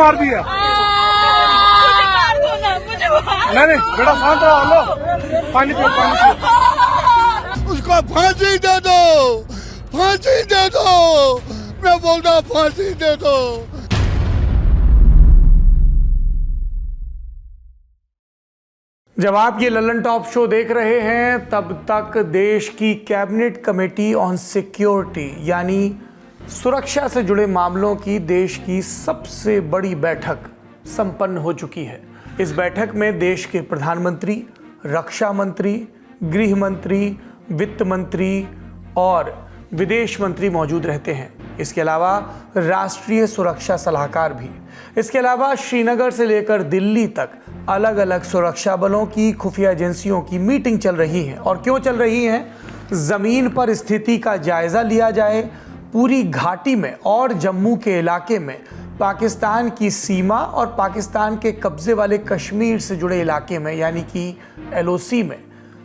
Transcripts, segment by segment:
मार दिया? नहीं बेटा शांत रहो, लो पानी पियो, पानी पियो। उसको फांसी दे दो, फांसी दे दो, मैं बोलता फांसी दे दो। जब आप ये लल्लन टॉप शो देख रहे हैं तब तक देश की कैबिनेट कमेटी ऑन सिक्योरिटी यानी सुरक्षा से जुड़े मामलों की देश की सबसे बड़ी बैठक संपन्न हो चुकी है। इस बैठक में देश के प्रधानमंत्री, रक्षा मंत्री, गृह मंत्री, वित्त मंत्री और विदेश मंत्री मौजूद रहते हैं। इसके अलावा राष्ट्रीय सुरक्षा सलाहकार भी। इसके अलावा श्रीनगर से लेकर दिल्ली तक अलग अलग सुरक्षा बलों की, खुफिया एजेंसियों की मीटिंग चल रही है। और क्यों चल रही है? जमीन पर स्थिति का जायजा लिया जाए, पूरी घाटी में और जम्मू के इलाके में पाकिस्तान की सीमा और पाकिस्तान के कब्जे वाले कश्मीर से जुड़े इलाके में यानी कि LOC में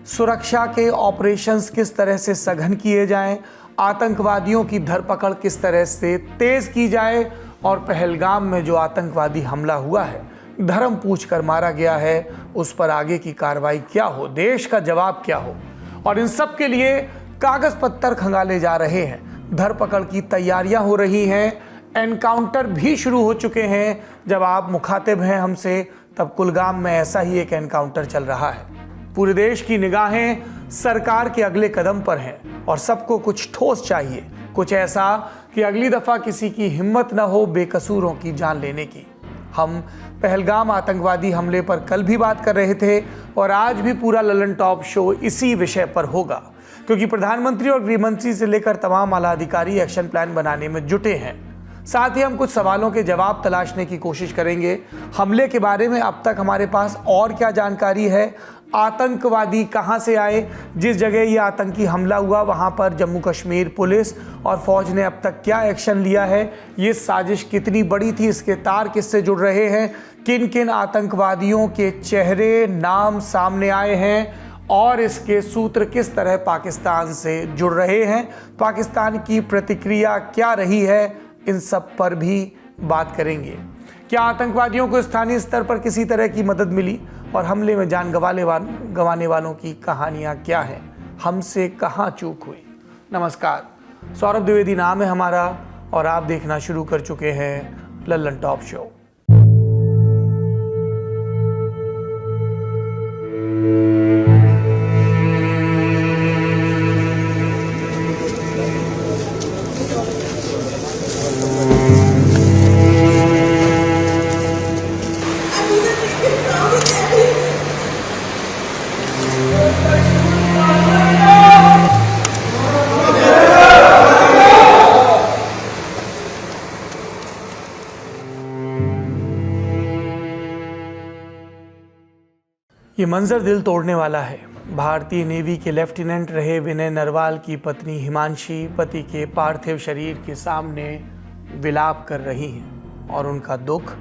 सुरक्षा के ऑपरेशंस किस तरह से सघन किए जाएं, आतंकवादियों की धरपकड़ किस तरह से तेज की जाए और पहलगाम में जो आतंकवादी हमला हुआ है, धर्म पूछकर मारा गया है, उस पर आगे की कार्रवाई क्या हो, देश का जवाब क्या हो। और इन सब के लिए कागज पत्थर खंगाले जा रहे हैं, धरपकड़ की तैयारियां हो रही हैं, एनकाउंटर भी शुरू हो चुके हैं। जब आप मुखातिब हैं हमसे तब कुलगाम में ऐसा ही एक एनकाउंटर चल रहा है। पूरे देश की निगाहें सरकार के अगले कदम पर हैं और सबको कुछ ठोस चाहिए, कुछ ऐसा कि अगली दफा किसी की हिम्मत न हो बेकसूरों की जान लेने की। हम पहलगाम आतंकवादी हमले पर कल भी बात कर रहे थे और आज भी पूरा लल्लन टॉप शो इसी विषय पर होगा, क्योंकि प्रधानमंत्री और गृह मंत्री से लेकर तमाम आला अधिकारी एक्शन प्लान बनाने में जुटे हैं। साथ ही हम कुछ सवालों के जवाब तलाशने की कोशिश करेंगे। हमले के बारे में अब तक हमारे पास और क्या जानकारी है, आतंकवादी कहां से आए, जिस जगह ये आतंकी हमला हुआ वहां पर जम्मू कश्मीर पुलिस और फौज ने अब तक क्या एक्शन लिया है, ये साजिश कितनी बड़ी थी, इसके तार किससे जुड़ रहे हैं, किन किन आतंकवादियों के चेहरे, नाम सामने आए हैं और इसके सूत्र किस तरह पाकिस्तान से जुड़ रहे हैं, पाकिस्तान की प्रतिक्रिया क्या रही है, इन सब पर भी बात करेंगे। क्या आतंकवादियों को स्थानीय स्तर पर किसी तरह की मदद मिली और हमले में जान गंवाने वालों की कहानियां क्या हैं, हमसे कहां चूक हुई। नमस्कार, सौरभ द्विवेदी नाम है हमारा और आप देखना शुरू कर चुके हैं लल्लन टॉप शो। ये मंजर दिल तोड़ने वाला है। भारतीय नेवी के लेफ्टिनेंट रहे विनय नरवाल की पत्नी हिमांशी पति के पार्थिव शरीर के सामने विलाप कर रही हैं और उनका दुख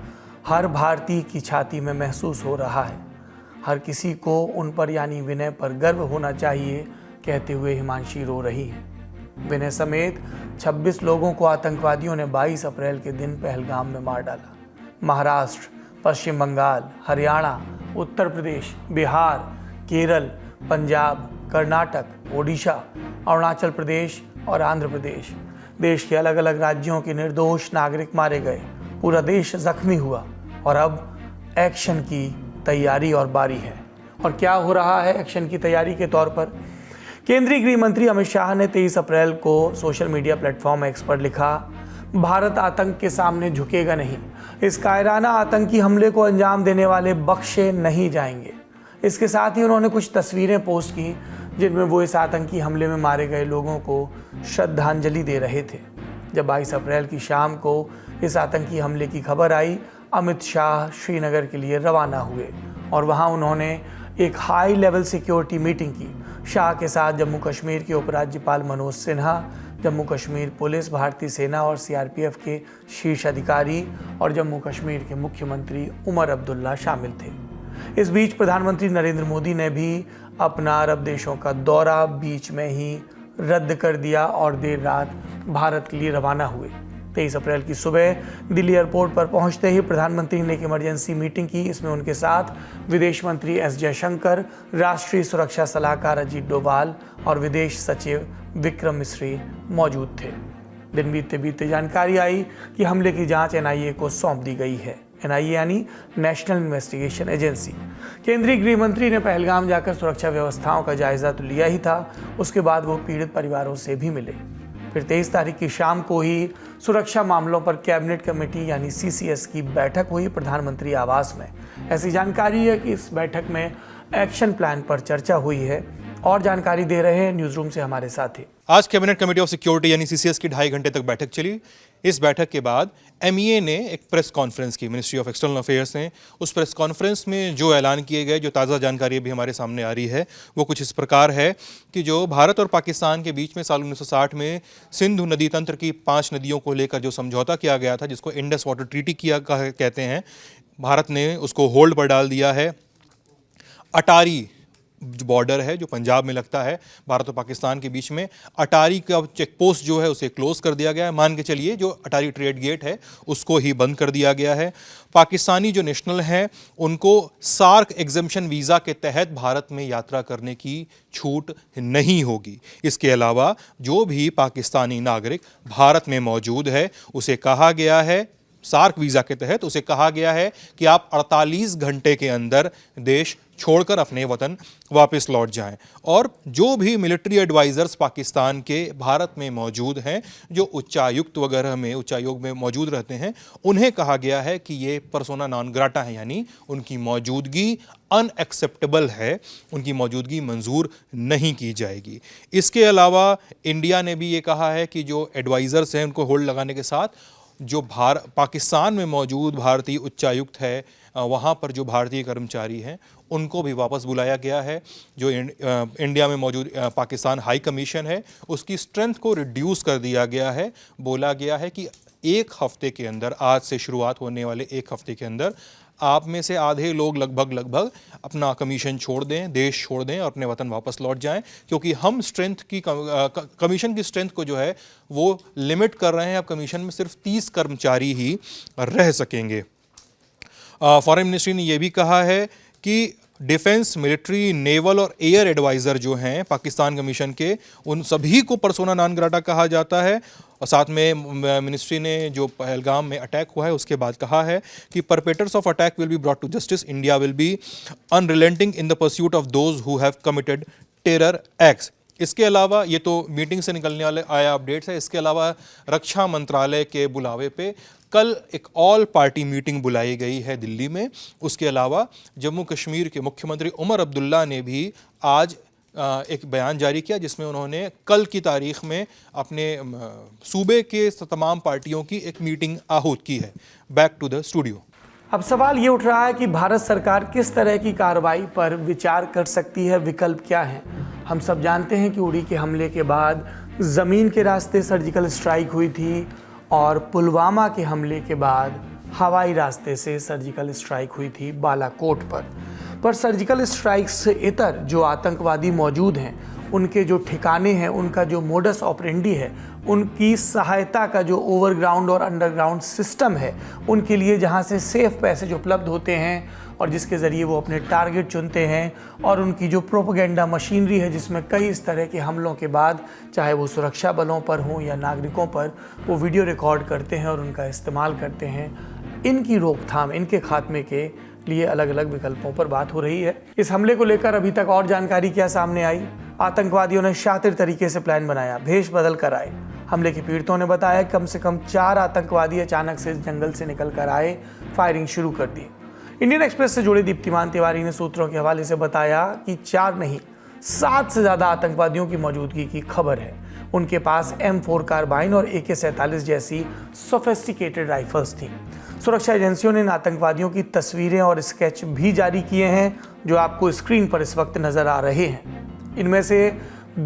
हर भारतीय की छाती में महसूस हो रहा है। हर किसी को उन पर यानी विनय पर गर्व होना चाहिए, कहते हुए हिमांशी रो रही हैं। विनय समेत 26 लोगों को आतंकवादियों ने 22 अप्रैल के दिन पहलगाम में मार डाला। महाराष्ट्र, पश्चिम बंगाल, हरियाणा, उत्तर प्रदेश, बिहार, केरल, पंजाब, कर्नाटक, ओडिशा, अरुणाचल प्रदेश और आंध्र प्रदेश, देश के अलग अलग राज्यों के निर्दोष नागरिक मारे गए। पूरा देश जख्मी हुआ और अब एक्शन की तैयारी और बारी है। और क्या हो रहा है एक्शन की तैयारी के तौर पर? केंद्रीय गृह मंत्री अमित शाह ने 23 अप्रैल को सोशल मीडिया प्लेटफॉर्म एक्स पर लिखा, भारत आतंक के सामने झुकेगा नहीं। इस कायराना आतंकी हमले को अंजाम देने वाले बख्शे नहीं जाएंगे। इसके साथ ही उन्होंने कुछ तस्वीरें पोस्ट की जिनमें वो इस आतंकी हमले में मारे गए लोगों को श्रद्धांजलि दे रहे थे। जब 22 अप्रैल की शाम को इस आतंकी हमले की खबर आई, अमित शाह श्रीनगर के लिए रवाना हुए और वहां उन्होंने एक हाई लेवल सिक्योरिटी मीटिंग की। शाह के साथ जम्मू कश्मीर के उपराज्यपाल मनोज सिन्हा, जम्मू कश्मीर पुलिस, भारतीय सेना और CRPF के शीर्ष अधिकारी और जम्मू कश्मीर के मुख्यमंत्री उमर अब्दुल्ला शामिल थे। इस बीच प्रधानमंत्री नरेंद्र मोदी ने भी अपना अरब देशों का दौरा बीच में ही रद्द कर दिया और देर रात भारत के लिए रवाना हुए। 23 अप्रैल की सुबह दिल्ली एयरपोर्ट पर पहुंचते ही प्रधानमंत्री ने एक इमरजेंसी मीटिंग की। इसमें उनके साथ विदेश मंत्री एस जयशंकर, राष्ट्रीय सुरक्षा सलाहकार अजीत डोभाल और विदेश सचिव विक्रम मिस्री मौजूद थे। दिन बीतते बीतते जानकारी आई कि हमले की जांच एनआईए को सौंप दी गई है। एनआईए यानी नेशनल इन्वेस्टिगेशन एजेंसी। केंद्रीय गृह मंत्री ने पहलगाम जाकर सुरक्षा व्यवस्थाओं का जायजा तो लिया ही था, उसके बाद वो पीड़ित परिवारों से भी मिले। फिर 23 तारीख की शाम को ही सुरक्षा मामलों पर कैबिनेट कमेटी यानी सीसीएस की बैठक हुई प्रधानमंत्री आवास में। ऐसी जानकारी है कि इस बैठक में एक्शन प्लान पर चर्चा हुई है और जानकारी दे रहे हैं न्यूज रूम से हमारे साथी। आज कैबिनेट कमेटी ऑफ सिक्योरिटी यानी सीसीएस की 2.5 घंटे तक बैठक चली। इस बैठक के बाद एमईए ने एक प्रेस कॉन्फ्रेंस की, मिनिस्ट्री ऑफ एक्सटर्नल अफेयर्स ने। उस प्रेस कॉन्फ्रेंस में जो ऐलान किए गए, जो ताज़ा जानकारी अभी हमारे सामने आ रही है, वो कुछ इस प्रकार है कि जो भारत और पाकिस्तान के बीच में साल 1960 में सिंधु नदी तंत्र की 5 नदियों को लेकर जो समझौता किया गया था, जिसको इंडस वाटर ट्रीटी किया कहते हैं, भारत ने उसको होल्ड पर डाल दिया है। अटारी जो बॉर्डर है, जो पंजाब में लगता है भारत और पाकिस्तान के बीच में, अटारी का चेक पोस्ट जो है उसे क्लोज कर दिया गया है। मान के चलिए जो अटारी ट्रेड गेट है उसको ही बंद कर दिया गया है। पाकिस्तानी जो नेशनल हैं उनको सार्क एग्जम्पशन वीज़ा के तहत भारत में यात्रा करने की छूट नहीं होगी। इसके अलावा जो भी पाकिस्तानी नागरिक भारत में मौजूद है उसे कहा गया है, सार्क वीज़ा के तहत उसे कहा गया है कि आप 48 घंटे के अंदर देश छोड़कर अपने वतन वापस लौट जाएं। और जो भी मिलिट्री एडवाइज़र्स पाकिस्तान के भारत में मौजूद हैं, जो उच्चायुक्त वगैरह में, उच्चायोग में मौजूद रहते हैं, उन्हें कहा गया है कि ये पर्सोना नॉन ग्राटा है, यानी उनकी मौजूदगी अनएक्सेप्टेबल है, उनकी मौजूदगी मंजूर नहीं की जाएगी। इसके अलावा इंडिया ने भी ये कहा है कि जो एडवाइज़र्स हैं उनको होल्ड लगाने के साथ जो पाकिस्तान में मौजूद भारतीय उच्चायुक्त है, वहाँ पर जो भारतीय कर्मचारी हैं उनको भी वापस बुलाया गया है। जो इंडिया में मौजूद पाकिस्तान हाई कमीशन है उसकी स्ट्रेंथ को रिड्यूस कर दिया गया है। बोला गया है कि 1 हफ्ते के अंदर, आज से शुरुआत होने वाले 1 हफ्ते के अंदर, आप में से आधे लोग लगभग अपना कमीशन छोड़ दें, देश छोड़ दें और अपने वतन वापस लौट जाएं, क्योंकि हम स्ट्रेंथ की कमीशन की स्ट्रेंथ को जो है वो लिमिट कर रहे हैं। अब कमीशन में सिर्फ 30 कर्मचारी ही रह सकेंगे। फॉरेन मिनिस्ट्री ने यह भी कहा है कि डिफेंस, मिलिट्री, नेवल और एयर एडवाइज़र जो हैं पाकिस्तान कमीशन के, उन सभी को पर्सोना नॉन ग्राटा कहा जाता है। और साथ में मिनिस्ट्री ने जो पहलगाम में अटैक हुआ है उसके बाद कहा है कि perpetrators of attack will be brought to justice, India will be unrelenting in the pursuit of those who have committed terror acts. इसके अलावा ये तो मीटिंग से निकलने वाले आया अपडेट्स है। इसके अलावा रक्षा मंत्रालय के बुलावे पे कल एक ऑल पार्टी मीटिंग बुलाई गई है दिल्ली में। उसके अलावा जम्मू कश्मीर के मुख्यमंत्री उमर अब्दुल्ला ने भी आज एक बयान जारी किया जिसमें उन्होंने कल की तारीख में अपने सूबे के तमाम पार्टियों की एक मीटिंग आहूत की है। Back to the studio. अब सवाल ये उठ रहा है कि भारत सरकार किस तरह की कार्रवाई पर विचार कर सकती है, विकल्प क्या है। हम सब जानते हैं कि उड़ी के हमले के बाद ज़मीन के रास्ते सर्जिकल स्ट्राइक हुई थी और पुलवामा के हमले के बाद हवाई रास्ते से सर्जिकल स्ट्राइक हुई थी बालाकोट पर सर्जिकल स्ट्राइक से इतर जो आतंकवादी मौजूद हैं, उनके जो ठिकाने हैं, उनका जो मोडस ऑपरेंडी है, उनकी सहायता का जो ओवरग्राउंड और अंडरग्राउंड सिस्टम है, उनके लिए जहां से सेफ पैसेज उपलब्ध होते हैं और जिसके ज़रिए वो अपने टारगेट चुनते हैं, और उनकी जो प्रोपेगेंडा मशीनरी है जिसमें कई इस तरह के हमलों के बाद, चाहे वो सुरक्षा बलों पर हों या नागरिकों पर, वो वीडियो रिकॉर्ड करते हैं और उनका इस्तेमाल करते हैं। इनकी रोकथाम, इनके खात्मे के लिए अलग अलग विकल्पों पर बात हो रही है। इस हमले को लेकर अभी तक और जानकारी क्या सामने आई? आतंकवादियों ने शातिर तरीके से प्लान बनाया, भेष बदल कर आए। हमले के पीड़ितों ने बताया कम से कम 4 आतंकवादी अचानक से जंगल से निकल कर आए, फायरिंग शुरू कर दी। इंडियन एक्सप्रेस से जुड़े दीप्तिमान तिवारी ने सूत्रों के हवाले से बताया कि 4 नहीं 7 से ज़्यादा आतंकवादियों की मौजूदगी की खबर है। उनके पास M4 कार्बाइन और AK-47 जैसी सोफिस्टिकेटेड राइफल्स थी। सुरक्षा एजेंसियों ने इन आतंकवादियों की तस्वीरें और स्केच भी जारी किए हैं जो आपको स्क्रीन पर इस वक्त नजर आ रहे हैं। इनमें से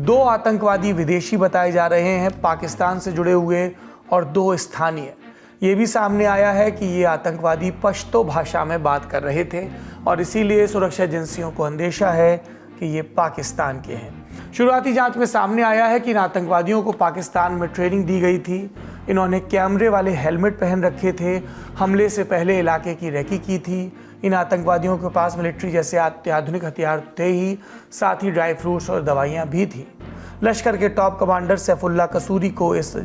2 आतंकवादी विदेशी बताए जा रहे हैं, पाकिस्तान से जुड़े हुए, और 2 स्थानीय। ये भी सामने आया है कि ये आतंकवादी पश्तो भाषा में बात कर रहे थे और इसीलिए सुरक्षा एजेंसियों को अंदेशा है कि ये पाकिस्तान के हैं। शुरुआती जांच में सामने आया है कि इन आतंकवादियों को पाकिस्तान में ट्रेनिंग दी गई थी। इन्होंने कैमरे वाले हेलमेट पहन रखे थे। हमले से पहले इलाके की रेकी की थी। इन आतंकवादियों के पास मिलिट्री जैसे अत्याधुनिक हथियार थे ही, साथ ही ड्राई फ्रूट्स और दवाइयां भी थी। लश्कर के टॉप कमांडर सैफुल्ला कसूरी को इस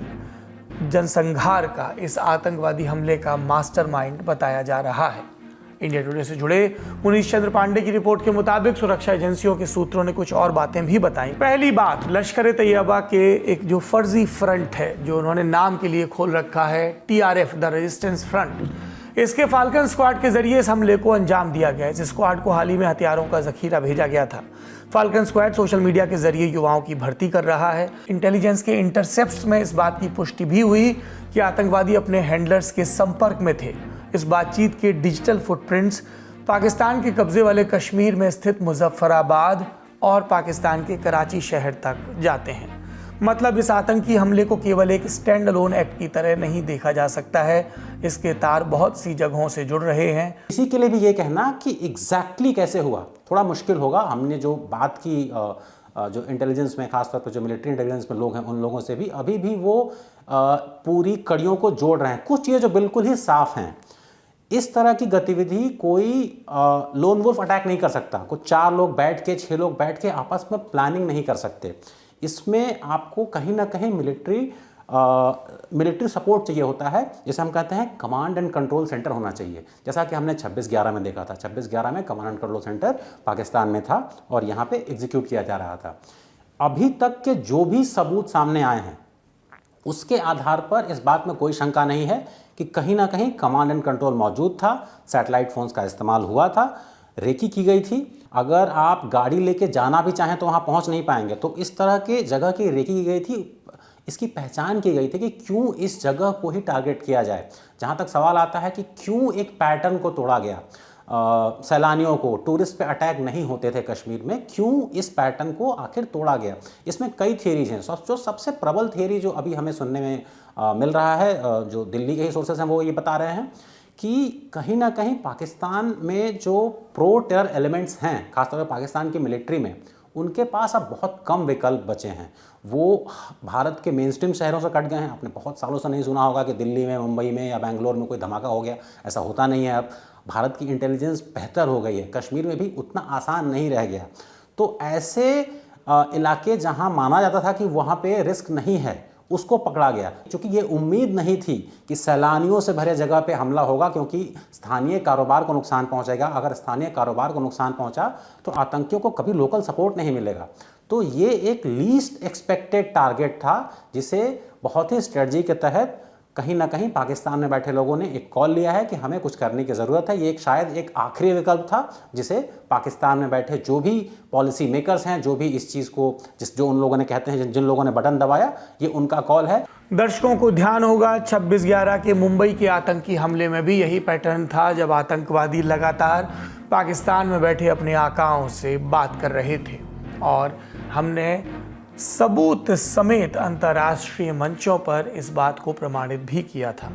जनसंहार का, इस आतंकवादी हमले का मास्टरमाइंड बताया जा रहा है। इंडिया टुडे से जुड़े मुनीश चंद्र पांडे की रिपोर्ट के मुताबिक सुरक्षा एजेंसियों के सूत्रों ने कुछ और बातें भी बताई। पहली बात, लश्कर तैयबा के एक जो फर्जी फ्रंट है, जो उन्होंने नाम के लिए खोल रखा है TRF, द रेजिस्टेंस फ्रंट, इसके फाल्कन स्क्वाड के जरिए इस हमले को अंजाम दिया गया। इस स्क्वाड को हाल ही में हथियारों का जखीरा भेजा गया था। फाल्कन स्क्वाड सोशल मीडिया के जरिए युवाओं की भर्ती कर रहा है। इंटेलिजेंस के इंटरसेप्ट्स में इस बात की पुष्टि भी हुई कि आतंकवादी अपने हैंडलर्स के संपर्क में थे। इस बातचीत के डिजिटल फुटप्रिंट्स पाकिस्तान के कब्जे वाले कश्मीर में स्थित मुजफ्फराबाद और पाकिस्तान के कराची शहर तक जाते हैं। मतलब इस आतंकी हमले को केवल एक स्टैंड अलोन एक्ट की तरह नहीं देखा जा सकता है। इसके तार बहुत सी जगहों से जुड़ रहे हैं। इसी के लिए भी ये कहना कि एग्जैक्टली कैसे हुआ थोड़ा मुश्किल होगा। हमने जो बात की जो इंटेलिजेंस में, खासतौर पर जो मिलिट्री इंटेलिजेंस में लोग हैं, उन लोगों से भी अभी भी वो पूरी कड़ियों को जोड़ रहे हैं। कुछ चीज़ें जो बिल्कुल ही साफ हैं, इस तरह की गतिविधि कोई लोन वुल्फ अटैक नहीं कर सकता। कुछ 4 लोग बैठ के, 6 लोग बैठ के आपस में प्लानिंग नहीं कर सकते। इसमें आपको कहीं ना कहीं मिलिट्री सपोर्ट चाहिए होता है, जिसे हम कहते हैं कमांड एंड कंट्रोल सेंटर होना चाहिए। जैसा कि हमने 26/11 में देखा था। 26/11 में command and control centre Pakistan में था और यहाँ पे एग्जीक्यूट किया जा रहा था। अभी तक के जो भी सबूत सामने आए हैं, उसके आधार पर इस बात में कोई शंका नहीं है कि कहीं ना कहीं कमांड एंड कंट्रोल मौजूद था। सैटेलाइट फोन्स का इस्तेमाल हुआ था, रेकी की गई थी। अगर आप गाड़ी लेके जाना भी चाहें तो वहाँ पहुँच नहीं पाएंगे। तो इस तरह के जगह की रेकी की गई थी। इसकी पहचान की गई थी कि क्यों इस जगह को ही टारगेट किया जाए। जहाँ तक सवाल आता है कि क्यों एक पैटर्न को तोड़ा गया, सैलानियों को, टूरिस्ट पे अटैक नहीं होते थे कश्मीर में, क्यों इस पैटर्न को आखिर तोड़ा गया, इसमें कई थियरीज हैं। जो सबसे प्रबल थियरी जो अभी हमें सुनने में मिल रहा है, जो दिल्ली के ही सोर्सेस हैं, वो ये बता रहे हैं कि कहीं ना कहीं पाकिस्तान में जो प्रो टेरर एलिमेंट्स हैं, खासतौर पर पाकिस्तान की मिलिट्री में, उनके पास अब बहुत कम विकल्प बचे हैं। वो भारत के मेन स्ट्रीम शहरों से कट गए हैं। आपने बहुत सालों से नहीं सुना होगा कि दिल्ली में, मुंबई में या बेंगलोर में कोई धमाका हो गया, ऐसा होता नहीं है। अब भारत की इंटेलिजेंस बेहतर हो गई है। कश्मीर में भी उतना आसान नहीं रह गया। तो ऐसे इलाके जहां माना जाता था कि वहां पे रिस्क नहीं है, उसको पकड़ा गया। क्योंकि ये उम्मीद नहीं थी कि सैलानियों से भरे जगह पे हमला होगा, क्योंकि स्थानीय कारोबार को नुकसान पहुंचेगा। अगर स्थानीय कारोबार को नुकसान पहुंचा तो आतंकियों को कभी लोकल सपोर्ट नहीं मिलेगा। तो ये एक लीस्ट एक्सपेक्टेड टारगेट था, जिसे बहुत ही स्ट्रेटजी के तहत कहीं ना कहीं पाकिस्तान में बैठे लोगों ने एक कॉल लिया है कि हमें कुछ करने की ज़रूरत है। ये शायद एक आखिरी विकल्प था, जिसे पाकिस्तान में बैठे जो भी पॉलिसी मेकर्स हैं, जो भी इस चीज़ को जो उन लोगों ने कहते हैं, जिन लोगों ने बटन दबाया, ये उनका कॉल है। दर्शकों को ध्यान होगा 26/11 के मुंबई के आतंकी हमले में भी यही पैटर्न था, जब आतंकवादी लगातार पाकिस्तान में बैठे अपने आकाओं से बात कर रहे थे और हमने सबूत समेत अंतर्राष्ट्रीय मंचों पर इस बात को प्रमाणित भी किया था।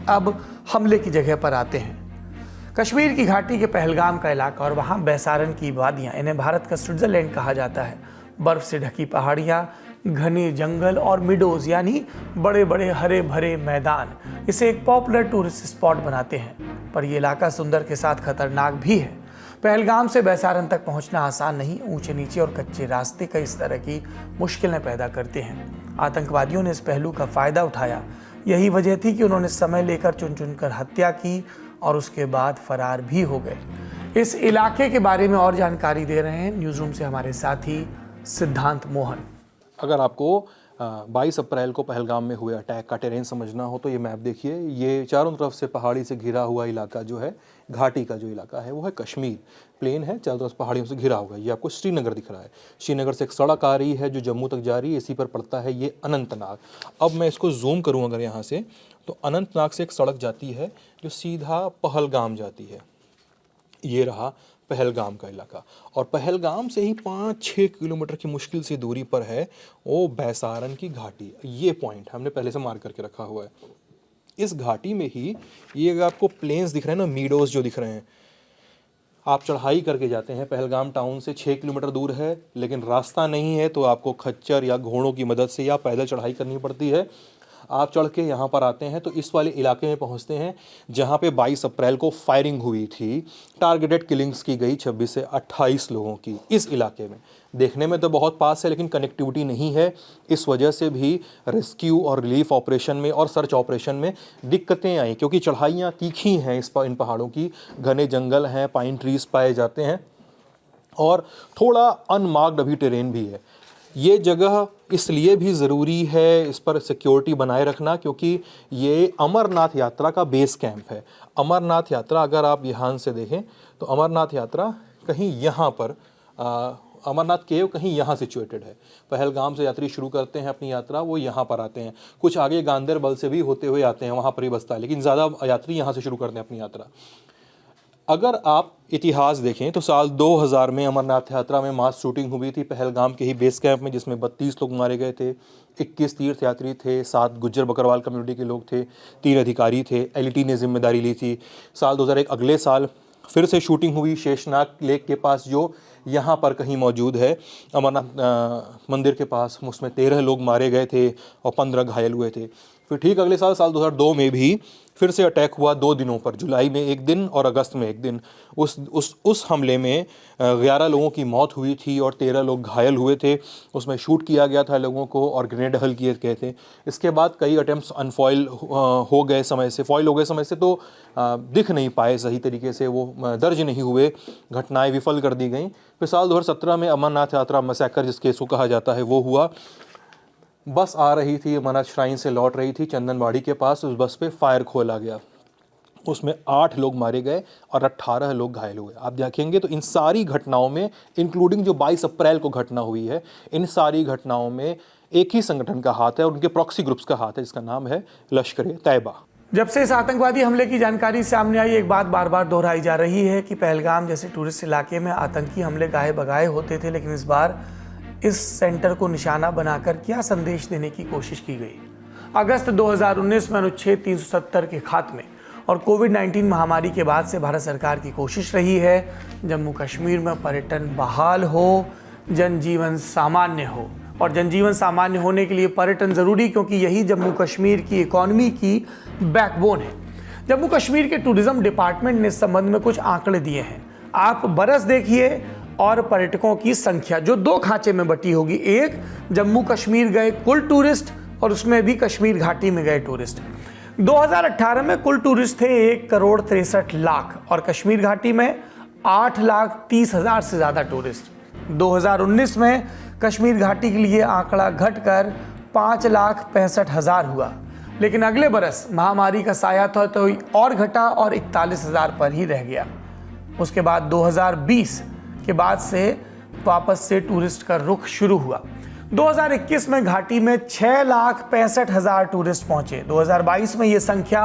अब हमले की जगह पर आते हैं। कश्मीर की घाटी के पहलगाम का इलाका और वहाँ बैसारन की वादियाँ, इन्हें भारत का स्विट्जरलैंड कहा जाता है। बर्फ से ढकी पहाड़ियाँ, घने जंगल और मिडोज यानी बड़े बड़े हरे भरे मैदान इसे एक पॉपुलर टूरिस्ट स्पॉट बनाते हैं। पर यह इलाका सुंदर के साथ खतरनाक भी है। पहलगाम से बैसारन तक पहुंचना आसान नहीं। ऊंचे नीचे और कच्चे रास्ते कई इस तरह की मुश्किलें पैदा करते हैं। आतंकवादियों ने इस पहलू का फ़ायदा उठाया। यही वजह थी कि उन्होंने समय लेकर चुन चुनकर हत्या की और उसके बाद फरार भी हो गए। इस इलाके के बारे में और जानकारी दे रहे हैं न्यूज़ रूम से हमारे साथी सिद्धांत मोहन। अगर आपको 22 अप्रैल को पहलगाम में हुए अटैक का टेरेन समझना हो तो ये मैप देखिए। ये चारों तरफ से पहाड़ी से घिरा हुआ इलाका जो है, घाटी का जो इलाका है वो है कश्मीर। प्लेन है, चारों तरफ पहाड़ियों से घिरा हुआ। ये आपको श्रीनगर दिख रहा है। श्रीनगर से एक सड़क आ रही है जो जम्मू तक जा रही है, इसी पर पड़ता है ये अनंतनाग। अब मैं इसको जूम करूँ अगर यहाँ से, तो अनंतनाग से एक सड़क जाती है जो सीधा पहलगाम जाती है। ये रहा पहलगाम का इलाका। और पहलगाम से ही 5-6 किलोमीटर की मुश्किल सी दूरी पर है वो बैसारन की घाटी। ये पॉइंट हमने पहले से मार्क करके रखा हुआ है। इस घाटी में ही ये अगर आपको प्लेन्स दिख रहे हैं ना, मीडोज जो दिख रहे हैं, आप चढ़ाई करके जाते हैं, पहलगाम टाउन से 6 किलोमीटर दूर है, लेकिन रास्ता नहीं है तो आपको खच्चर या घोड़ों की मदद से या पैदल चढ़ाई करनी पड़ती है। आप चढ़ के यहाँ पर आते हैं तो इस वाले इलाके में पहुँचते हैं जहाँ पे 22 अप्रैल को फायरिंग हुई थी, टारगेटेड किलिंग्स की गई 26 से 28 लोगों की इस इलाके में। देखने में तो बहुत पास है लेकिन कनेक्टिविटी नहीं है, इस वजह से भी रेस्क्यू और रिलीफ ऑपरेशन में और सर्च ऑपरेशन में दिक्कतें आई, क्योंकि चढ़ाइयाँ तीखी हैं इन पहाड़ों की, घने जंगल हैं, पाइन ट्रीज पाए जाते हैं और थोड़ा अनमार्क्ड अभी टेरेन भी है। ये जगह इसलिए भी ज़रूरी है इस पर सिक्योरिटी बनाए रखना क्योंकि ये अमरनाथ यात्रा का बेस कैंप है। अमरनाथ यात्रा अगर आप यहाँ से देखें तो अमरनाथ यात्रा कहीं यहाँ पर अमरनाथ केव कहीं यहाँ सिचुएटेड है। पहलगाम से यात्री शुरू करते हैं अपनी यात्रा, वो यहाँ पर आते हैं, कुछ आगे गांदरबल से भी होते हुए आते हैं, वहाँ पर ही बसता है, लेकिन ज़्यादा यात्री यहाँ से शुरू करते हैं अपनी यात्रा। अगर आप इतिहास देखें तो साल 2000 में अमरनाथ यात्रा में मास शूटिंग हुई थी पहलगाम के ही बेस कैंप में, जिसमें 32 लोग मारे गए थे, 21 तीर्थ यात्री थे, 7 गुज्जर बकरवाल कम्युनिटी के लोग थे, 3 अधिकारी थे, एलईटी ने जिम्मेदारी ली थी। साल 2001 अगले साल फिर से शूटिंग हुई शेषनाग लेक के पास जो यहाँ पर कहीं मौजूद है अमरनाथ मंदिर के पास, उसमें 13 लोग मारे गए थे और 15 घायल हुए थे। फिर ठीक अगले साल 2002 में भी फिर से अटैक हुआ 2 दिनों पर, जुलाई में एक दिन और अगस्त में एक दिन। उस हमले में 11 लोगों की मौत हुई थी और 13 लोग घायल हुए थे। उसमें शूट किया गया था लोगों को और ग्रेनेड हल किए गए थे। इसके बाद कई अटेम्प्ट्स अनफॉइल हो गए समय से, फॉइल हो गए समय से तो दिख नहीं पाए सही तरीके से, वो दर्ज नहीं हुए, घटनाएं विफल कर दी गई। फिर साल 2017 में अमरनाथ यात्रा मैसेकर जिस केस को कहा जाता है वो हुआ। बस आ रही थी, अमरनाथ श्राइन से लौट रही थी चंदनबाड़ी के पास, उस बस पे फायर खोला गया, उसमें 8 लोग मारे गए और 18 लोग घायल हुए। आप देखेंगे तो इन सारी घटनाओं में, इंक्लूडिंग जो 22 अप्रैल को घटना हुई है, इन सारी घटनाओं में एक ही संगठन का हाथ है, उनके प्रॉक्सी ग्रुप्स का हाथ है, जिसका नाम है लश्कर-ए-तैयबा। जब से इस आतंकवादी हमले की जानकारी सामने आई, एक बात बार बार दोहराई जा रही है कि पहलगाम जैसे टूरिस्ट इलाके में आतंकी हमले गाहे बगाए होते थे, लेकिन इस बार इस सेंटर को निशाना बनाकर क्या संदेश देने की कोशिश की गई। अगस्त 2019 में अनुच्छेद 370 के खात्मे और कोविड-19 महामारी के बाद से भारत सरकार की कोशिश रही है जम्मू कश्मीर में पर्यटन बहाल हो, जनजीवन सामान्य हो। और जनजीवन सामान्य होने के लिए पर्यटन ज़रूरी, क्योंकि यही जम्मू कश्मीर की इकॉनमी की बैकबोन है। जम्मू कश्मीर के टूरिज्म डिपार्टमेंट ने इस संबंध में कुछ आंकड़े दिए हैं। आप बरस देखिए और पर्यटकों की संख्या जो 2 खांचे में बटी होगी, एक जम्मू कश्मीर गए कुल टूरिस्ट और उसमें भी कश्मीर घाटी में गए टूरिस्ट। 2018 में कुल टूरिस्ट थे 1,63,00,000 और कश्मीर घाटी में 8,30,000 से ज़्यादा टूरिस्ट। 2019 में कश्मीर घाटी के लिए आंकड़ा घटकर 5,65,000 हुआ, लेकिन अगले बरस महामारी का साया था तो और घटा और 41,000 पर ही रह गया। उसके बाद 2020 के बाद से वापस से टूरिस्ट का रुख शुरू हुआ। 2021 में घाटी में 6,65,000 टूरिस्ट पहुंचे। 2022 में ये संख्या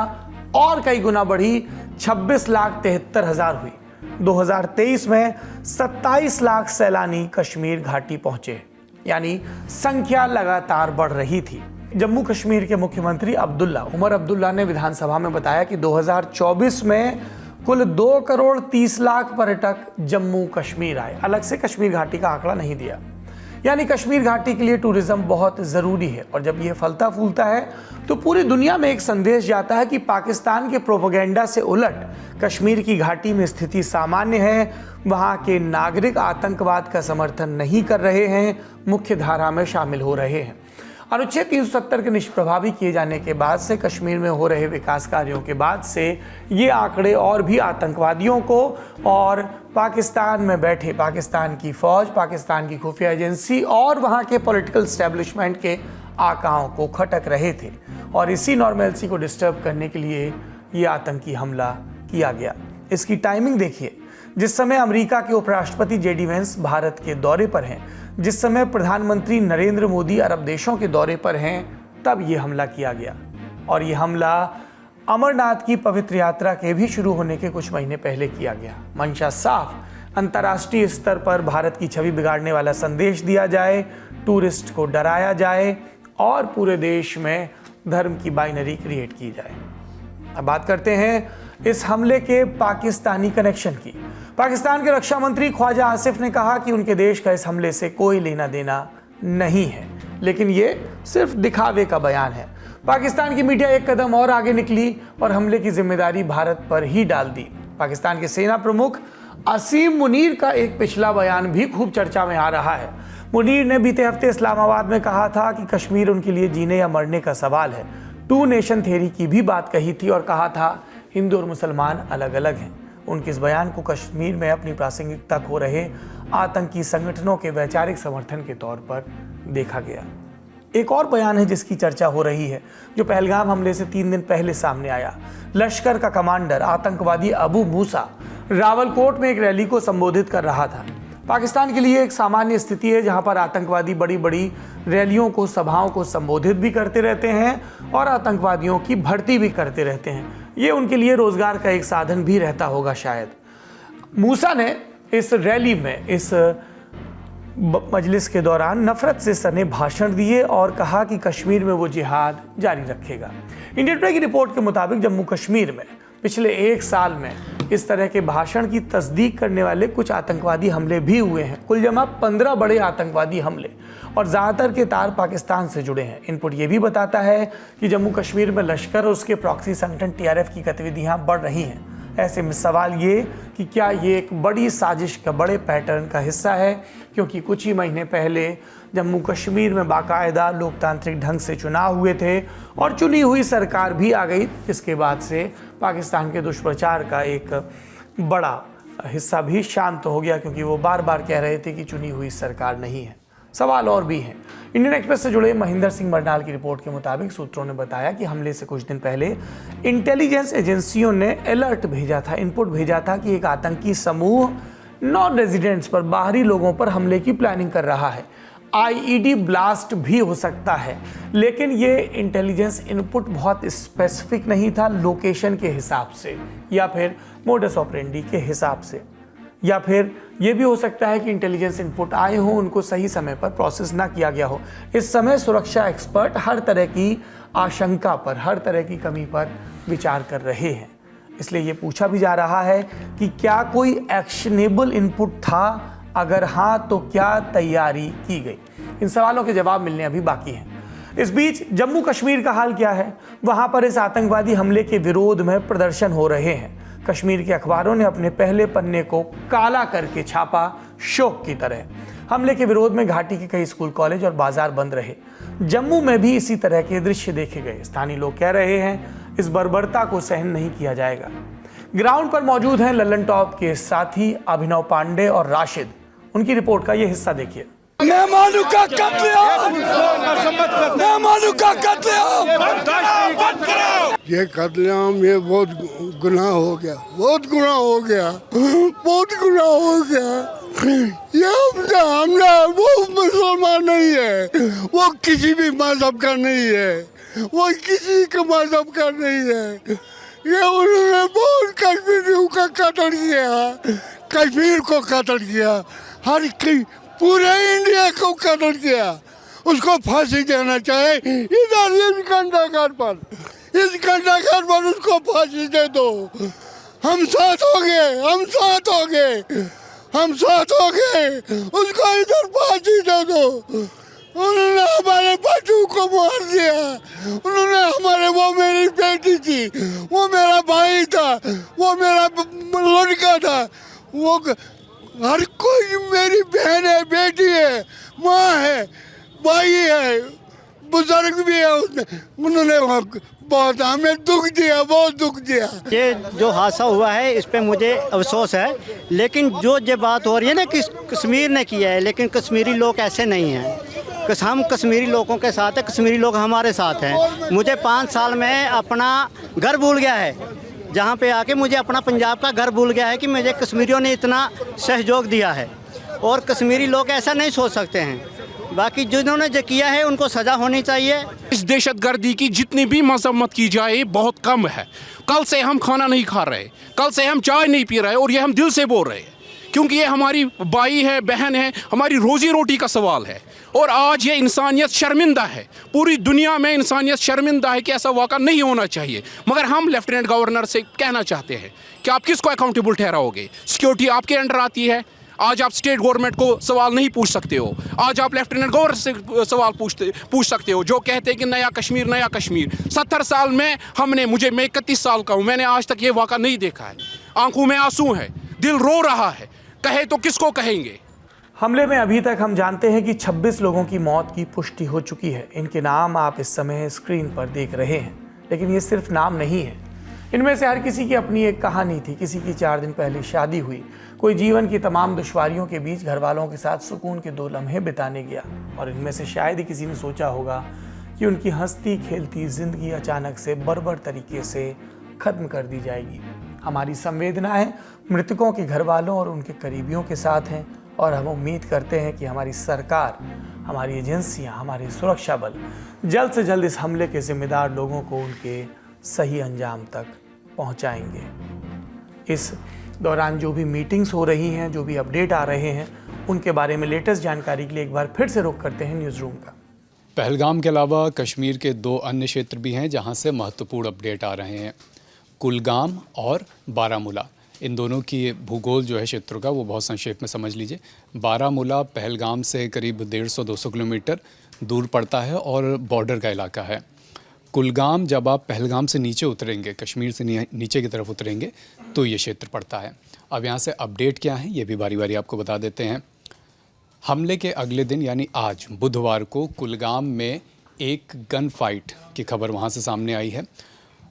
और कई गुना बढ़ी, 26,73,000 हुई। 2023 में 27 लाख सैलानी कश्मीर घाटी पहुंचे, यानी संख्या लगातार बढ़ रही थी। जम्मू कश्मीर के मुख्यमंत्री उमर अब्दुल्ला ने विधानसभा में बताया कि 2024 में कुल 2,30,00,000 पर्यटक जम्मू कश्मीर आए। अलग से कश्मीर घाटी का आंकड़ा नहीं दिया। यानी कश्मीर घाटी के लिए टूरिज्म बहुत ज़रूरी है और जब ये फलता फूलता है तो पूरी दुनिया में एक संदेश जाता है कि पाकिस्तान के प्रोपेगेंडा से उलट कश्मीर की घाटी में स्थिति सामान्य है, वहाँ के नागरिक आतंकवाद का समर्थन नहीं कर रहे हैं, मुख्य धारा में शामिल हो रहे हैं। अनुच्छेद 370 के निष्प्रभावी किए जाने के बाद से, कश्मीर में हो रहे विकास कार्यों के बाद से ये आंकड़े और भी आतंकवादियों को और पाकिस्तान में बैठे पाकिस्तान की फौज, पाकिस्तान की खुफिया एजेंसी और वहाँ के पॉलिटिकल एस्टेब्लिशमेंट के आकाओं को खटक रहे थे और इसी नॉर्मेल्सी को डिस्टर्ब करने के लिए ये आतंकी हमला किया गया। इसकी टाइमिंग देखिए, जिस समय अमेरिका के उपराष्ट्रपति जेडी वेंस भारत के दौरे पर हैं, जिस समय प्रधानमंत्री नरेंद्र मोदी अरब देशों के दौरे पर हैं, तब ये हमला किया गया। और ये हमला अमरनाथ की पवित्र यात्रा के भी शुरू होने के कुछ महीने पहले किया गया। मंशा साफ, अंतर्राष्ट्रीय स्तर पर भारत की छवि बिगाड़ने वाला संदेश दिया जाए, टूरिस्ट को डराया जाए और पूरे देश में धर्म की बाइनरी क्रिएट की जाए। अब बात करते हैं इस हमले के पाकिस्तानी कनेक्शन की। पाकिस्तान के रक्षा मंत्री ख्वाजा आसिफ ने कहा कि उनके देश का इस हमले से कोई लेना देना नहीं है, लेकिन ये सिर्फ दिखावे का बयान है। पाकिस्तान की मीडिया एक कदम और आगे निकली और हमले की जिम्मेदारी भारत पर ही डाल दी। पाकिस्तान के सेना प्रमुख असीम मुनीर का एक पिछला बयान भी खूब चर्चा में आ रहा है। मुनीर ने बीते हफ्ते इस्लामाबाद में कहा था कि कश्मीर उनके लिए जीने या मरने का सवाल है। 2 नेशन थ्योरी की भी बात कही थी और कहा था हिंदू और मुसलमान अलग अलग हैं। उनके इस बयान को कश्मीर में अपनी प्रासंगिकता खो रहे आतंकी संगठनों के वैचारिक समर्थन के तौर पर देखा गया। एक और बयान है जिसकी चर्चा हो रही है, जो पहलगाम हमले से 3 दिन पहले सामने आया। लश्कर का कमांडर आतंकवादी अबू मूसा रावलकोट में एक रैली को संबोधित कर रहा था। पाकिस्तान के लिए एक सामान्य स्थिति है जहां पर आतंकवादी बड़ी बड़ी रैलियों को, सभाओं को संबोधित भी करते रहते हैं और आतंकवादियों की भर्ती भी करते रहते हैं। ये उनके लिए रोजगार का एक साधन भी रहता होगा शायद। मूसा ने इस रैली में, इस मजलिस के दौरान नफरत से सने भाषण दिए और कहा कि कश्मीर में वो जिहाद जारी रखेगा। इंडिया टुडे की रिपोर्ट के मुताबिक जम्मू कश्मीर में पिछले 1 साल में इस तरह के भाषण की तस्दीक करने वाले कुछ आतंकवादी हमले भी हुए हैं। कुल जमा 15 बड़े आतंकवादी हमले और ज़्यादातर के तार पाकिस्तान से जुड़े हैं। इनपुट ये भी बताता है कि जम्मू कश्मीर में लश्कर और उसके प्रॉक्सी संगठन TRF की गतिविधियाँ बढ़ रही हैं। ऐसे में सवाल ये कि क्या ये एक बड़ी साजिश का, बड़े पैटर्न का हिस्सा है, क्योंकि कुछ ही महीने पहले जम्मू कश्मीर में बाकायदा लोकतांत्रिक ढंग से चुनाव हुए थे और चुनी हुई सरकार भी आ गई, जिसके बाद से पाकिस्तान के दुष्प्रचार का एक बड़ा हिस्सा भी शांत हो गया, क्योंकि वो बार बार कह रहे थे कि चुनी हुई सरकार नहीं है। सवाल और भी हैं। इंडियन एक्सप्रेस से जुड़े महेंद्र सिंह बरनाल की रिपोर्ट के मुताबिक सूत्रों ने बताया कि हमले से कुछ दिन पहले इंटेलिजेंस एजेंसियों ने अलर्ट भेजा था, इनपुट भेजा था कि एक आतंकी समूह नॉन रेजिडेंट्स पर, बाहरी लोगों पर हमले की प्लानिंग कर रहा है। IED ब्लास्ट भी हो सकता है, लेकिन ये इंटेलिजेंस इनपुट बहुत स्पेसिफिक नहीं था लोकेशन के हिसाब से या फिर मोडस ऑपरेंडी के हिसाब से, या फिर ये भी हो सकता है कि इंटेलिजेंस इनपुट आए हों, उनको सही समय पर प्रोसेस ना किया गया हो। इस समय सुरक्षा एक्सपर्ट हर तरह की आशंका पर, हर तरह की कमी पर विचार कर रहे हैं। इसलिए ये पूछा भी जा रहा है कि क्या कोई एक्शनेबल इनपुट था, अगर हाँ तो क्या तैयारी की गई। इन सवालों के जवाब मिलने अभी बाकी हैं। इस बीच जम्मू कश्मीर का हाल क्या है? वहां पर इस आतंकवादी हमले के विरोध में प्रदर्शन हो रहे हैं। कश्मीर के अखबारों ने अपने पहले पन्ने को काला करके छापा शोक की तरह। हमले के विरोध में घाटी के कई स्कूल, कॉलेज और बाजार बंद रहे। जम्मू में भी इसी तरह के दृश्य देखे गए। स्थानीय लोग कह रहे हैं इस बर्बरता को सहन नहीं किया जाएगा। ग्राउंड पर मौजूद हैं लल्लन टॉप के साथी अभिनव पांडे और राशिद। उनकी रिपोर्ट का ये हिस्सा देखिए। मेहमानों का कत्लेआम, मेहमानों का कत्लेआम, ये कत्लेआम, ये बहुत गुनाह हो गया, बहुत गुनाह हो गया, बहुत गुनाह हो गया। ये हमने वो मुसलमान नहीं है, वो किसी भी मजहब का नहीं है, वो किसी के मजहब का नहीं है। ये उन्होंने बहुत कश्मीरियों का कत्ल किया, कश्मीर को कत्ल किया, हर पूरे इंडिया को कत्ल किया। उसको फांसी देना चाहे इधर इस घंटाघर पर, इस घंटाघर पर उसको फांसी दे दो। हम साथ हो गए, हम साथ हो गए, हम साथ हो गए, उसको इधर फांसी दे दो। उन्होंने हमारे बच्चों को मार दिया, उन्होंने हमारे, वो मेरी बेटी थी, वो मेरा भाई था, वो मेरा लड़का था, वो हर कोई, मेरी बहन है, बेटी है, माँ है, भाई है, बुजुर्ग भी है। उन्होंने बहुत हमें दुख दिया, बहुत दुख दिया। ये जो हादसा हुआ है इस पे मुझे अफसोस है, लेकिन जो ये बात हो रही है ना कि कश्मीर ने किया है, लेकिन कश्मीरी लोग ऐसे नहीं हैं। हम कश्मीरी लोगों के साथ हैं, कश्मीरी लोग हमारे साथ हैं। मुझे 5 साल में अपना घर भूल गया है, जहाँ पे आके मुझे अपना पंजाब का घर भूल गया है कि मुझे कश्मीरियों ने इतना सहयोग दिया है। और कश्मीरी लोग ऐसा नहीं सोच सकते हैं। बाकी जिन्होंने जो किया है उनको सज़ा होनी चाहिए। इस दहशतगर्दी की जितनी भी मजम्मत की जाए बहुत कम है। कल से हम खाना नहीं खा रहे, कल से हम चाय नहीं पी रहे, और ये हम दिल से बोल रहे हैं क्योंकि ये हमारी भाई है, बहन है, हमारी रोजी रोटी का सवाल है। और आज ये इंसानियत शर्मिंदा है, पूरी दुनिया में इंसानियत शर्मिंदा है कि ऐसा वाक़ा नहीं होना चाहिए। मगर हम लेफ्टिनेंट गवर्नर से कहना चाहते हैं कि आप किसको अकाउंटेबल ठहराओगे? सिक्योरिटी आपके अंडर आती है, आज आप स्टेट गवर्नमेंट को सवाल नहीं पूछ सकते हो। आज आप लेफ्टिनेंट गवर्नर से सवाल पूछ सकते हो, जो कहते हैं कि नया कश्मीर नया कश्मीर। 70 साल में मैं 31 साल का हूँ, मैंने आज तक ये वाक़ा नहीं देखा है। आंखों में आंसू है, दिल रो रहा है, कहे तो किसको कहेंगे? हमले में अभी तक हम जानते हैं कि 26 लोगों की मौत की पुष्टि हो चुकी है। इनके नाम आप इस समय स्क्रीन पर देख रहे हैं, लेकिन ये सिर्फ नाम नहीं है। इनमें से हर किसी की अपनी एक कहानी थी। किसी की 4 दिन पहले शादी हुई, कोई जीवन की तमाम दुश्वारियों के बीच घर वालों के साथ सुकून के 2 लम्हे बिताने गया, और इनमें से शायद ही किसी ने सोचा होगा कि उनकी हंसती खेलती जिंदगी अचानक से बर्बर तरीके से खत्म कर दी जाएगी। हमारी संवेदनाएं मृतकों के घर वालों और उनके करीबियों के साथ हैं, और हम उम्मीद करते हैं कि हमारी सरकार, हमारी एजेंसियां, हमारे सुरक्षा बल जल्द से जल्द इस हमले के जिम्मेदार लोगों को उनके सही अंजाम तक पहुंचाएंगे। इस दौरान जो भी मीटिंग्स हो रही हैं, जो भी अपडेट आ रहे हैं, उनके बारे में लेटेस्ट जानकारी के लिए एक बार फिर से रुख करते हैं न्यूज़ रूम का। पहलगाम के अलावा कश्मीर के 2 अन्य क्षेत्र भी हैं जहां से महत्वपूर्ण अपडेट आ रहे हैं, कुलगाम और बारामूला। इन दोनों की भूगोल जो है क्षेत्रों का, वो बहुत संक्षेप में समझ लीजिए। बारामूला पहलगाम से करीब 150-200 किलोमीटर दूर पड़ता है और बॉर्डर का इलाका है। कुलगाम, जब आप पहलगाम से नीचे उतरेंगे, कश्मीर से नीचे की तरफ उतरेंगे, तो ये क्षेत्र पड़ता है। अब यहाँ से अपडेट क्या है, ये भी बारी बारी आपको बता देते हैं। हमले के अगले दिन यानी आज बुधवार को कुलगाम में एक गन फाइट की खबर वहाँ से सामने आई है।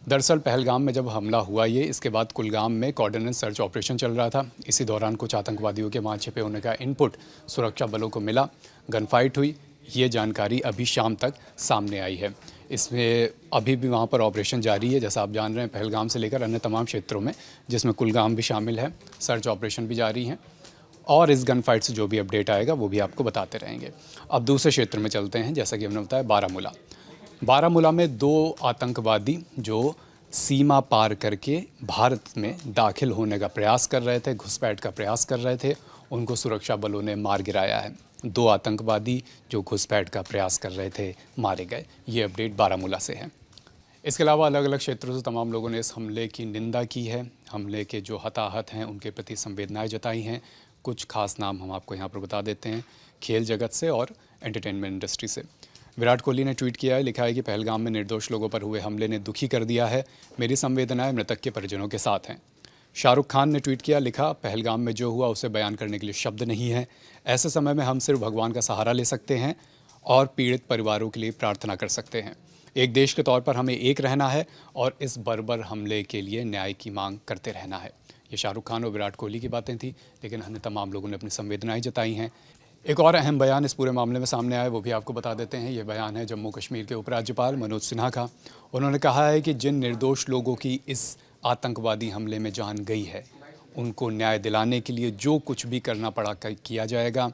दरअसल पहलगाम में जब हमला हुआ इसके बाद कुलगाम में कोऑर्डिनेट सर्च ऑपरेशन चल रहा था। इसी दौरान कुछ आतंकवादियों के वहाँ छिपे होने का इनपुट सुरक्षा बलों को मिला, गन फाइट हुई। ये जानकारी अभी शाम तक सामने आई है। इसमें अभी भी वहाँ पर ऑपरेशन जारी है। जैसा आप जान रहे हैं, पहलगाम से लेकर अन्य तमाम क्षेत्रों में, जिसमें कुलगाम भी शामिल है, सर्च ऑपरेशन भी जारी हैं। और इस गन फाइट से जो भी अपडेट आएगा वो भी आपको बताते रहेंगे। अब दूसरे क्षेत्र में चलते हैं। जैसा कि हमने बताया, बारामूला में 2 आतंकवादी जो सीमा पार करके भारत में दाखिल होने का प्रयास कर रहे थे, घुसपैठ का प्रयास कर रहे थे, उनको सुरक्षा बलों ने मार गिराया है। 2 आतंकवादी जो घुसपैठ का प्रयास कर रहे थे मारे गए। ये अपडेट बारामूला से है। इसके अलावा अलग अलग क्षेत्रों से तमाम लोगों ने इस हमले की निंदा की है। हमले के जो हताहत हैं उनके प्रति संवेदनाएं जताई हैं। कुछ खास नाम हम आपको यहाँ पर बता देते हैं, खेल जगत से और एंटरटेनमेंट इंडस्ट्री से। विराट कोहली ने ट्वीट किया है, लिखा है कि पहलगाम में निर्दोष लोगों पर हुए हमले ने दुखी कर दिया है, मेरी संवेदनाएं मृतक के परिजनों के साथ हैं। शाहरुख खान ने ट्वीट किया, लिखा, पहलगाम में जो हुआ उसे बयान करने के लिए शब्द नहीं है। ऐसे समय में हम सिर्फ भगवान का सहारा ले सकते हैं और पीड़ित परिवारों के लिए प्रार्थना कर सकते हैं। एक देश के तौर पर हमें एक रहना है और इस बर्बर हमले के लिए न्याय की मांग करते रहना है। ये शाहरुख खान और विराट कोहली की बातें थी, लेकिन अन्य तमाम लोगों ने अपनी संवेदनाएं जताई हैं। एक और अहम बयान इस पूरे मामले में सामने आया, वो भी आपको बता देते हैं। ये बयान है जम्मू कश्मीर के उपराज्यपाल मनोज सिन्हा का। उन्होंने कहा है कि जिन निर्दोष लोगों की इस आतंकवादी हमले में जान गई है, उनको न्याय दिलाने के लिए जो कुछ भी करना पड़ा किया जाएगा।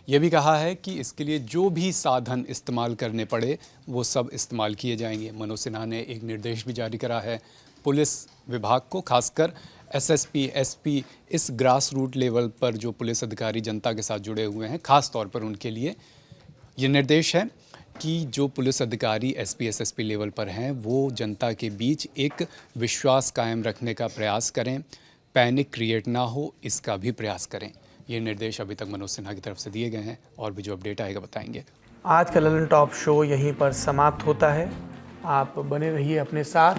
ये भी कहा है कि इसके लिए जो भी साधन इस्तेमाल करने पड़े वो सब इस्तेमाल किए जाएंगे। मनोज सिन्हा ने एक निर्देश भी जारी करा है पुलिस विभाग को, खासकर एसएसपी, एसपी, इस ग्रास रूट लेवल पर जो पुलिस अधिकारी जनता के साथ जुड़े हुए हैं, ख़ास तौर पर उनके लिए ये निर्देश है कि जो पुलिस अधिकारी एसपी, एसएसपी लेवल पर हैं वो जनता के बीच एक विश्वास कायम रखने का प्रयास करें, पैनिक क्रिएट ना हो, इसका भी प्रयास करें। ये निर्देश अभी तक मनोज सिन्हा की तरफ से दिए गए हैं और भी जो अपडेट आएगा बताएंगे। आज का ललन टॉप शो यहीं पर समाप्त होता है। आप बने रहिए अपने साथ,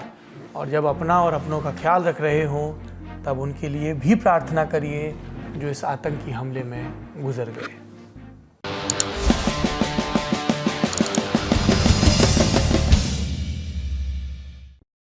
और जब अपना और अपनों का ख्याल रख रहे हों तब उनके लिए भी प्रार्थना करिए जो इस आतंकी हमले में गुजर गए।